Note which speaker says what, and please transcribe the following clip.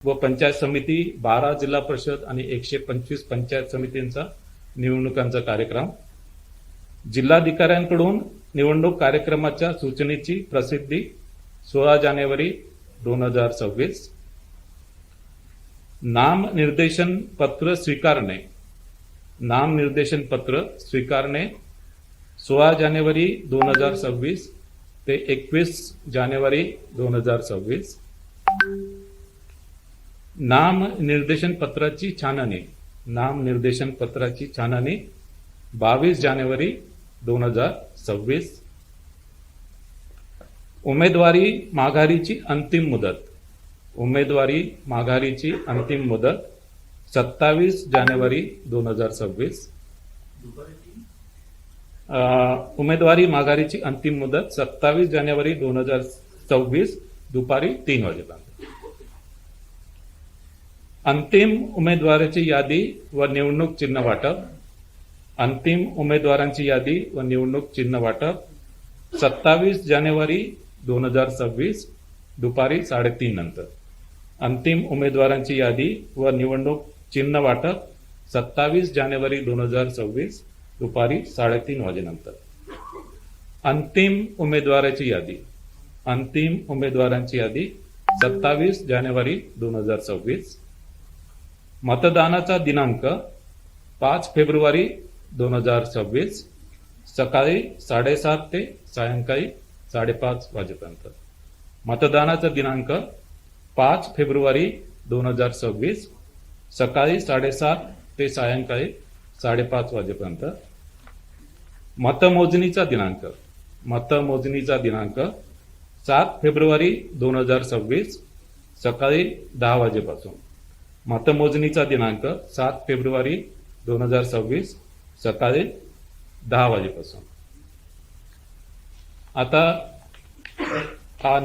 Speaker 1: व पंचायत समिती 12 जिल्हा परिषद आणि 125 पंचायत समितींचा निवडणुकांचा कार्यक्रम. जिल्हाधिकाऱ्यांकडून निवडणूक कार्यक्रमाच्या सूचनेची प्रसिद्धी 16 जानेवारी 2026. नामनिर्देशन पत्र स्वीकारणे. नामनिर्देशन पत्र स्वीकारणे 16 जानेवारी 2026 ते 21 जानेवारी 2026. नामनिर्देशन पत्राची छाननी. नामनिर्देशन पत्राची छाननी 22 जानेवारी 2026. उमेदवारी माघारीची अंतिम मुदत. उमेदवारी माघारीची अंतिम मुदत 27 जानेवारी 2026. उमेदवारी माघारीची अंतिम मुदत 27 जानेवारी 2026 दुपारी 3 वाजेपर्यंत. अंतिम उमेदवाराची यादी व निवडणूक चिन्ह वाटप. अंतिम उमेदवारांची यादी व निवडणूक चिन्ह वाटप 27 जानेवारी 2026 दुपारी 3:30 नंतर. अंतिम उमेदवारांची यादी व निवडणूक चिन्ह वाटप 27 जानेवारी 2026 दुपारी 3:30 वाजेनंतर. अंतिम उमेदवाराची यादी. अंतिम उमेदवारांची यादी 27 जानेवारी 2026. मतदानाचा दिनांक 5 फेब्रुवारी 2026 सकाळी 7:30 ते सायंकाळी 5:30 वाजेपर्यंत. मतदानाचा दिनांक 5 फेब्रुवारी 2026 सकाळी 7:30 ते सायंकाळी 5:30 वाजेपर्यंत. मतमोजणीचा दिनांक. मतमोजणीचा दिनांक 7 फेब्रुवारी 2026 सकाळी 10 वाजेपासून. मतमोजणीचा दिनांक 7 फेब्रुवारी 2026 सकाळी 10 वाजेपासून. आता हा